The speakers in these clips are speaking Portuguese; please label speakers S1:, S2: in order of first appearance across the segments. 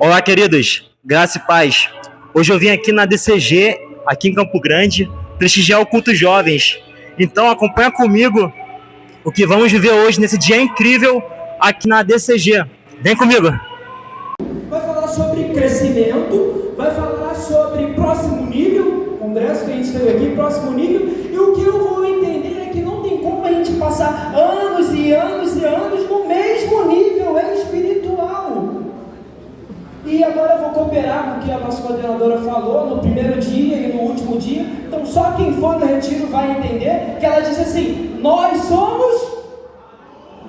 S1: Olá, queridos, graça e paz. Hoje eu vim aqui na DCG, aqui em Campo Grande, prestigiar o culto jovens. Então acompanha comigo o que vamos viver hoje nesse dia incrível aqui na DCG. Vem comigo.
S2: Vai falar sobre crescimento, vai falar sobre próximo nível, congresso que a gente teve aqui, próximo nível, e o que eu vou entender é que não tem como a gente passar anos e anos e anos no mesmo nível espiritual. E agora eu vou cooperar com o que a nossa coordenadora falou no primeiro dia e no último dia. Então só quem for no retiro vai entender que ela disse assim: nós somos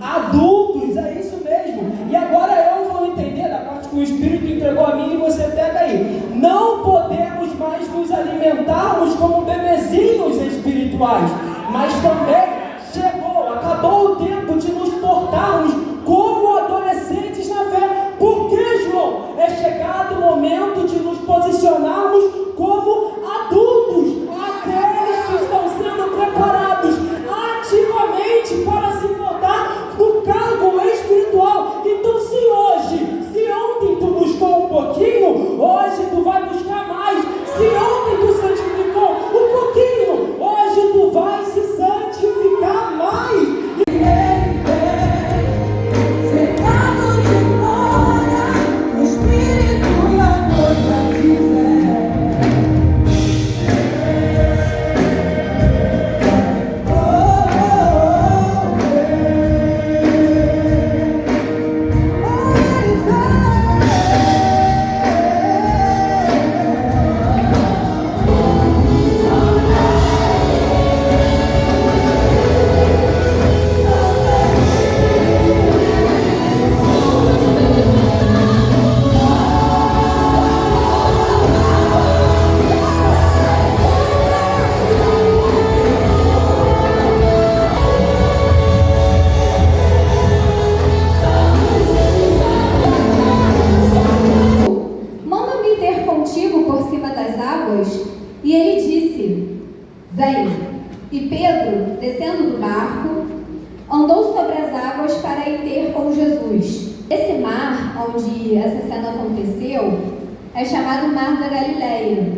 S2: adultos, é isso mesmo. E agora eu vou entender da parte que o Espírito entregou a mim e você pega aí. Não podemos mais nos alimentarmos como bebezinhos espirituais, mas também acabou o tempo de nos portarmos como adolescentes na fé. Por que, João? É chegado o momento de nos posicionarmos como adultos, aqueles que estão sendo preparados ativamente para se botar no cargo espiritual. Então, se ontem tu buscou um pouquinho, hoje tu vai buscar mais. Se ontem tu santificou um pouquinho, hoje tu vai se santificar mais.
S3: E ele disse: vem. E Pedro, descendo do barco, andou sobre as águas para ir ter com Jesus. Esse mar onde essa cena aconteceu é chamado Mar da Galileia,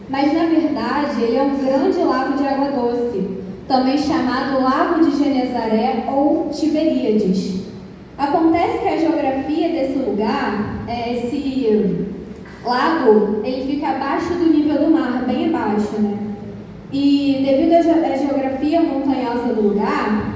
S3: mas na verdade ele é um grande lago de água doce, também chamado Lago de Genezaré ou Tiberíades. Acontece que a geografia desse lugar, esse lago, ele fica abaixo do nível do mar, bem abaixo, né? E devido à geografia montanhosa do lugar,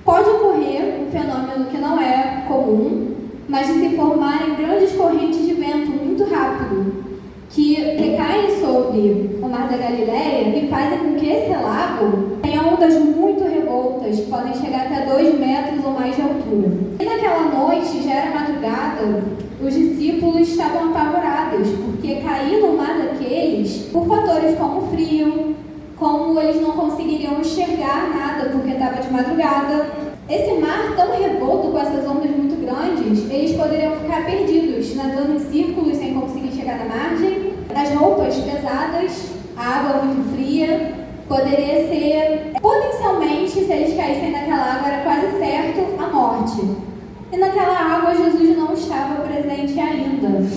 S3: pode ocorrer um fenômeno que não é comum, mas de se formarem grandes correntes de vento muito rápido, que recaem sobre o Mar da Galileia e fazem com que esse lago tenha ondas muito revoltas, que podem chegar até 2 metros ou mais de altura. E naquela noite, já era madrugada, os discípulos estavam apavorados, porque cair no mar daqueles, por fatores como frio, como eles não conseguiriam enxergar nada porque estava de madrugada. Esse mar tão revolto, com essas ondas muito grandes, eles poderiam ficar perdidos, nadando em círculos sem conseguir chegar na margem. As roupas pesadas, a água muito fria, poderia ser, potencialmente, se eles caíssem naquela água, era quase certo a morte. E naquela água Jesus não estava presente ainda,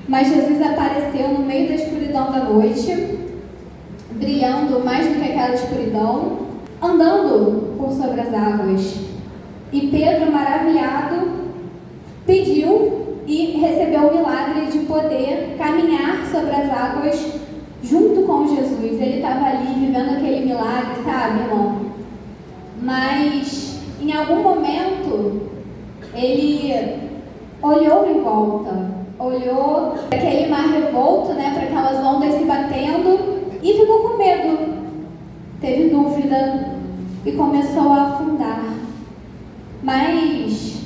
S3: mas Jesus apareceu no meio da escuridão da noite, brilhando mais do que aquela escuridão, andando por sobre as águas. E Pedro, maravilhado, pediu e recebeu o milagre de poder caminhar sobre as águas junto com Jesus. Ele estava ali vivendo aquele milagre, sabe, irmão? Mas em algum momento ele olhou em volta, olhou para aquele mar revolto, né, para aquelas ondas se batendo, e ficou com medo, teve dúvida e começou a afundar. Mas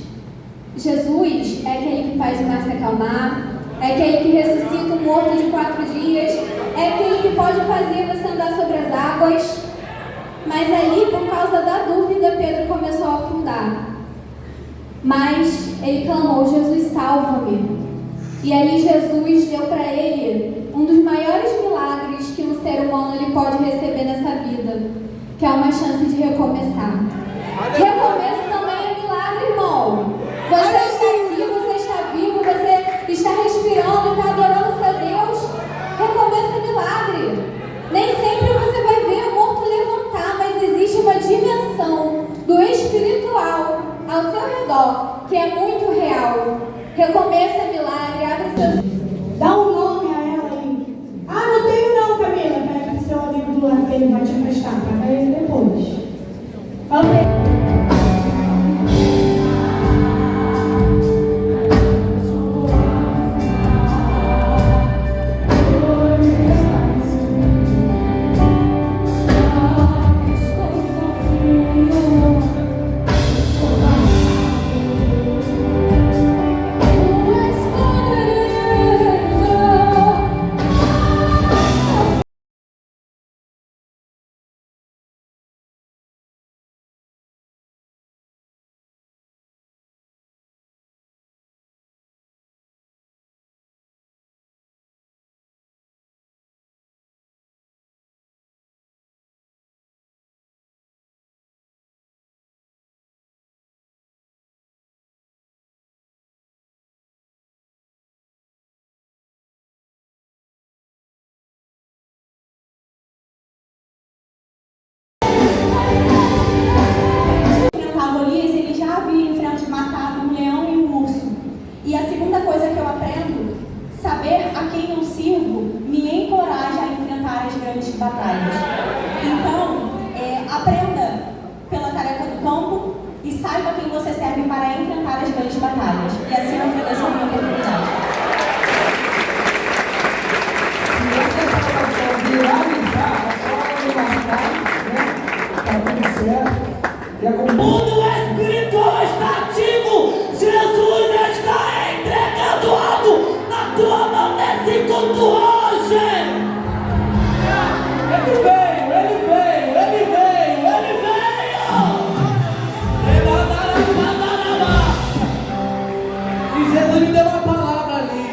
S3: Jesus é aquele que faz o mar se acalmar, é aquele que ressuscita o morto de 4 dias, é aquele que pode fazer você andar sobre as águas. Mas ali, por causa da dúvida, Pedro começou a afundar. Mas ele clamou: Jesus, salva-me. E ali Jesus deu para ele um dos maiores milagres que um ser humano ele pode receber nessa vida, que é uma chance de recomeçar. Recomeço também é milagre, irmão. Você está aqui, você está vivo, você ó, que é muito real. Recomeço é milagre, abre seus...
S4: Dá um nome a ela aí. Ah, não tenho não, Camila. Pede pro seu amigo do lado que ele vai te emprestar. Paga ele depois. Fala pra ele.
S3: Golias, ele já havia matado um leão e um urso. E a segunda coisa que eu aprendo, saber a quem eu sirvo me encoraja a enfrentar as grandes batalhas. Então, aprenda pela tarefa do campo e saiba quem você serve para enfrentar as grandes batalhas. E assim eu ofereço a minha oportunidade.
S2: O mundo espiritual está ativo. Jesus está entregando algo na tua mão nesse culto hoje. Ele veio, ele veio, ele veio, ele veio. E Jesus me deu uma palavra ali.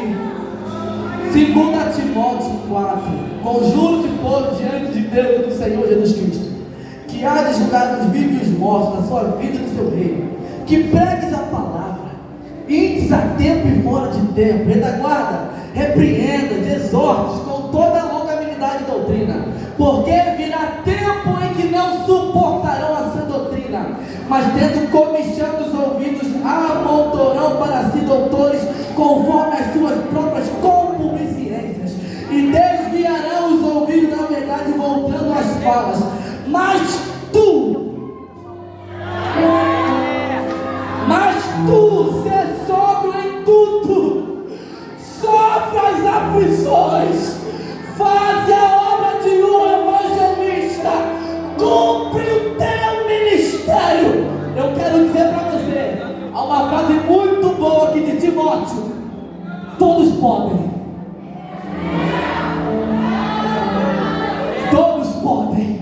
S2: 2 Timóteo 4. Conjuro-te, pois, diante de Deus e do Senhor Jesus Cristo, que há de julgar os vivos e os mortos na sua vida e no seu reino, que pregues a palavra, ides a tempo e fora de tempo, retaguarda, repreendas, exortes com toda a longanimidade e doutrina, porque virá tempo em que não suportarão a sã doutrina, mas tendo comichão dos ouvidos, amontoarão para si doutores, conforme as suas próprias concupiscências, e desviarão os ouvidos da verdade, voltando às falas. Mas tu, ser sóbrio em tudo, sofre as aflições, faz a obra de um evangelista, cumpre o teu ministério. Eu quero dizer para você, há uma frase muito boa aqui de Timóteo: todos podem. Todos podem.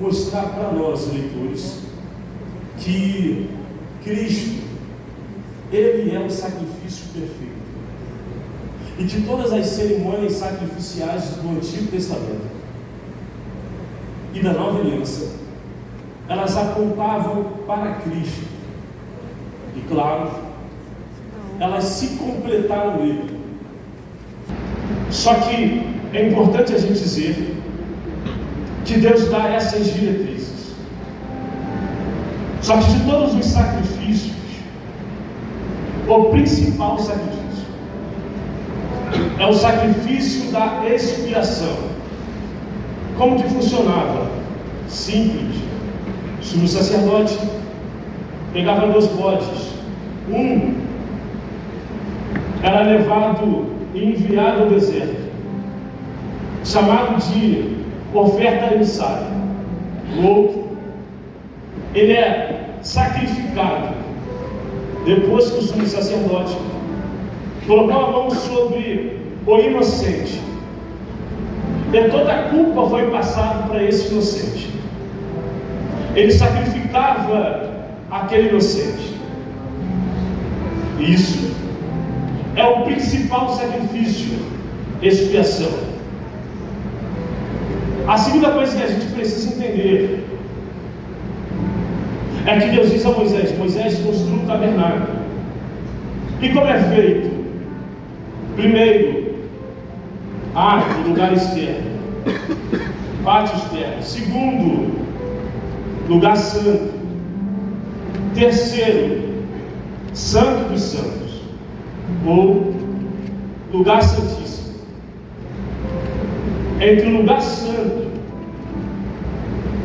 S5: mostrar para nós, leitores, que Cristo, Ele é o sacrifício perfeito. E que todas as cerimônias sacrificiais do Antigo Testamento e da Nova Aliança, elas apontavam para Cristo. E claro, elas se completaram nele. Só que é importante a gente dizer que Deus dá essas diretrizes. Só que de todos os sacrifícios, o principal sacrifício é o sacrifício da expiação. Como que funcionava? Simples. O sumo sacerdote pegava 2 bodes. Um era levado e enviado ao deserto, chamado de oferta emissária. O outro, ele é sacrificado depois que o sumo sacerdote colocou a mão sobre o inocente, e toda a culpa foi passada para esse inocente. Ele sacrificava aquele inocente. Isso é o principal sacrifício, expiação. A segunda coisa que a gente precisa entender é que Deus diz a Moisés: Moisés, construa um tabernáculo. E como é feito? Primeiro, árvore, lugar externo, pátio externo. Segundo, lugar santo. Terceiro, santo dos santos, ou lugar santíssimo. Entre o lugar santo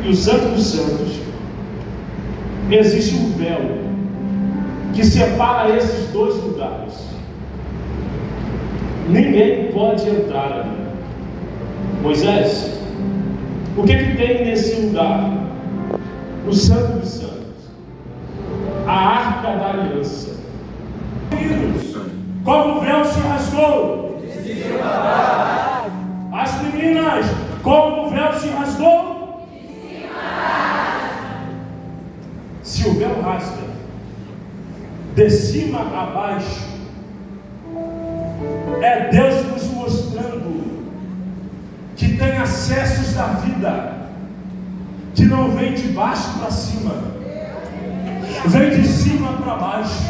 S5: e o santo dos santos existe um véu que separa esses 2 lugares. Ninguém pode entrar ali. Moisés, o que tem nesse lugar? O Santo dos Santos, a Arca da Aliança. Como o véu se rasgou, as meninas, como o véu se rasgou, se o véu rasga de cima a baixo, é Deus nos mostrando que tem acessos da vida que não vem de baixo para cima, vem de cima para baixo.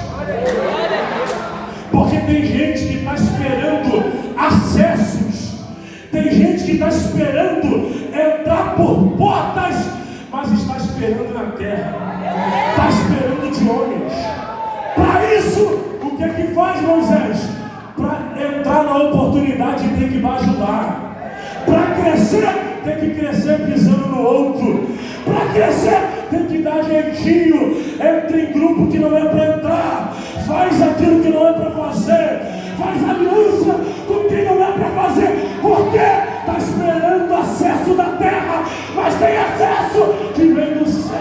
S5: Porque tem gente que está esperando acessos, tem gente que está esperando entrar por portas, mas está esperando na terra, está esperando de homens. Para isso, o que é que faz Moisés? Para entrar na oportunidade tem que bajular. Para crescer, tem que crescer pisando no outro. Para crescer, tem que dar jeitinho. Entra em grupo que não é para entrar. Faz aquilo que não é para fazer. Faz aliança com quem não é para fazer. Porque está esperando acesso da terra, mas tem acesso que vem do céu.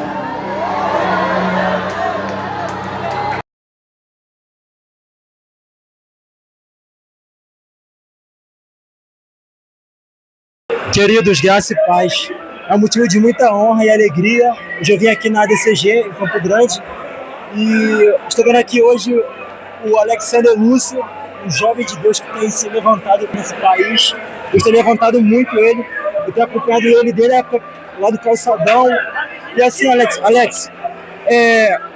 S1: Queridos, graça e paz. É um motivo de muita honra e alegria. Hoje eu vim aqui na ADCG, em Campo Grande, e estou vendo aqui hoje o Alexander Lúcio, um jovem de Deus que tem se levantado nesse país. Eu tenho levantado muito ele, eu tenho acompanhado ele desde a época lá do Calçadão. E assim, Alex,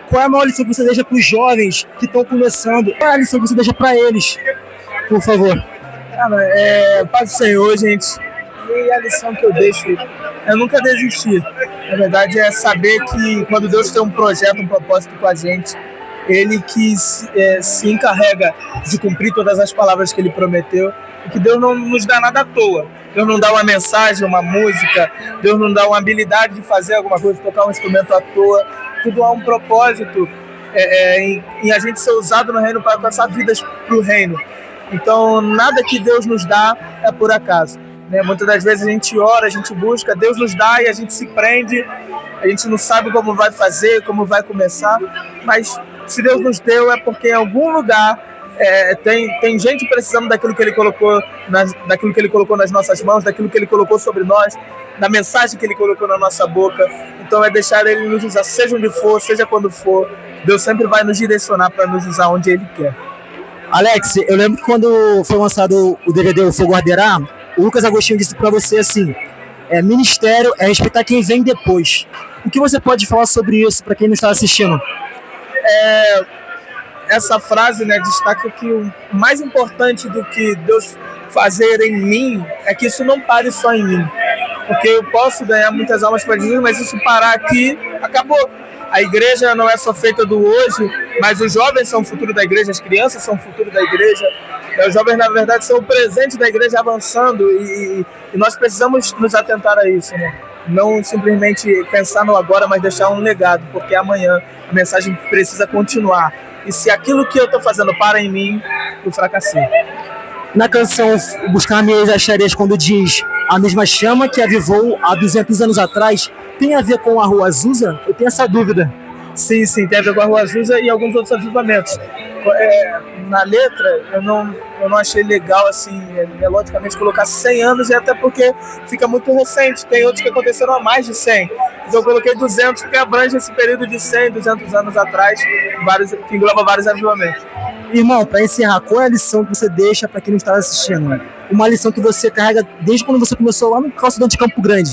S1: qual é a maior lição que você deixa para os jovens que estão começando? Qual é a lição que você deixa para eles, por favor?
S6: Paz do Senhor, gente. E a lição que eu deixo é nunca desistir. Na verdade, é saber que quando Deus tem um projeto, um propósito com a gente, Ele que se encarrega de cumprir todas as palavras que Ele prometeu, e que Deus não nos dá nada à toa. Deus não dá uma mensagem, uma música, Deus não dá uma habilidade de fazer alguma coisa, tocar um instrumento à toa. Tudo há um propósito em a gente ser usado no reino para alcançar vidas para o reino. Então, nada que Deus nos dá é por acaso. Muitas das vezes a gente ora, a gente busca, Deus nos dá e a gente se prende, a gente não sabe como vai fazer, como vai começar, mas se Deus nos deu é porque em algum lugar Tem gente precisando daquilo que ele colocou nas nossas mãos, daquilo que ele colocou sobre nós, da mensagem que ele colocou na nossa boca. Então é deixar ele nos usar, seja onde for, seja quando for. Deus sempre vai nos direcionar para nos usar onde ele quer.
S1: Alex, eu lembro que quando foi lançado o DVD O Fogo Arderá, o Lucas Agostinho disse para você assim: ministério é respeitar quem vem depois. O que você pode falar sobre isso para quem não está assistindo?
S6: Essa frase, né, destaca que o mais importante do que Deus fazer em mim é que isso não pare só em mim. Porque eu posso ganhar muitas almas para Jesus, mas isso parar aqui, acabou. A igreja não é só feita do hoje, mas os jovens são o futuro da igreja, as crianças são o futuro da igreja. Os jovens, na verdade, são o presente da igreja avançando e nós precisamos nos atentar a isso, né? Não simplesmente pensar no agora, mas deixar um legado, porque amanhã a mensagem precisa continuar. E se aquilo que eu estou fazendo para em mim, eu fracassei.
S1: Na canção Buscar Meias Acharias, quando diz a mesma chama que avivou há 200 anos atrás, tem a ver com a Rua Azusa? Eu tenho essa dúvida.
S6: Sim, tem a ver com a Rua Azusa e alguns outros avivamentos. Na letra, eu não achei legal, assim, melodicamente, colocar 100 anos, e até porque fica muito recente. Tem outros que aconteceram há mais de 100. Então eu coloquei 200, porque abrange esse período de 100, 200 anos atrás, que engloba vários avivamentos.
S1: Irmão, para encerrar, qual é a lição que você deixa para quem não está assistindo? Uma lição que você carrega desde quando você começou lá no Calçadão de Campo Grande.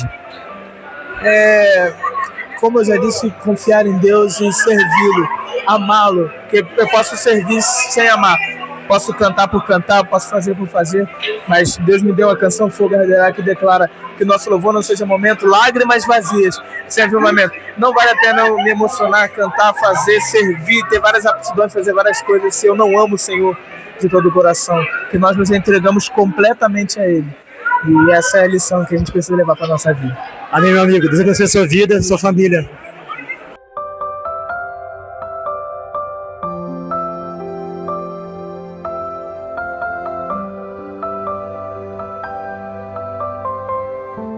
S6: Como eu já disse, confiar em Deus e servi-lo, amá-lo, porque eu posso servir sem amar. Posso cantar por cantar, posso fazer por fazer, mas Deus me deu a canção Fogo Arderá, que declara que nosso louvor não seja momento, lágrimas vazias, sem avivamento. Não vale a pena eu me emocionar, cantar, fazer, servir, ter várias aptidões, fazer várias coisas, se eu não amo o Senhor de todo o coração, que nós nos entregamos completamente a Ele. E essa é a lição que a gente precisa levar para a nossa vida.
S1: Amém, meu amigo. Deus abençoe a sua vida, sua família.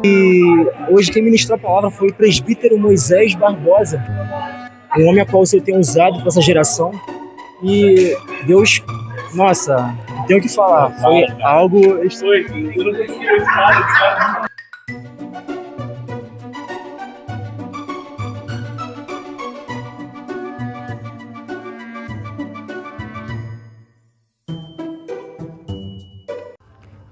S1: E hoje quem ministrou a palavra foi o presbítero Moisés Barbosa, um homem a qual você tem usado para essa geração. E Deus, nossa, não tenho o que falar, foi algo...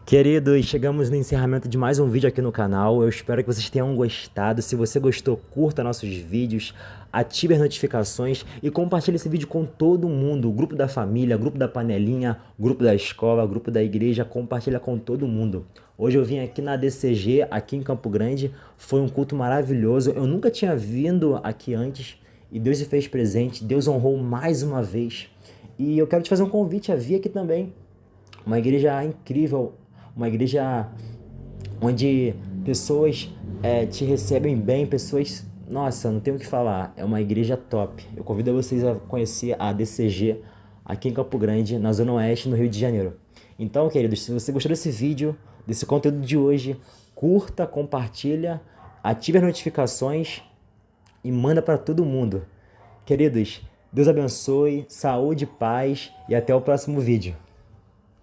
S1: Queridos, chegamos no encerramento de mais um vídeo aqui no canal. Eu espero que vocês tenham gostado. Se você gostou, curta nossos vídeos, ative as notificações e compartilhe esse vídeo com todo mundo. O grupo da família, grupo da panelinha, grupo da escola, grupo da igreja, compartilha com todo mundo. Hoje eu vim aqui na DCG, aqui em Campo Grande. Foi um culto maravilhoso. Eu nunca tinha vindo aqui antes e Deus se fez presente. Deus honrou mais uma vez. E eu quero te fazer um convite a vir aqui também. Uma igreja incrível. Uma igreja onde pessoas te recebem bem, pessoas... Nossa, não tenho o que falar, é uma igreja top. Eu convido vocês a conhecer a DCG aqui em Campo Grande, na Zona Oeste, no Rio de Janeiro. Então, queridos, se você gostou desse vídeo, desse conteúdo de hoje, curta, compartilha, ative as notificações e manda para todo mundo. Queridos, Deus abençoe, saúde, paz e até o próximo vídeo.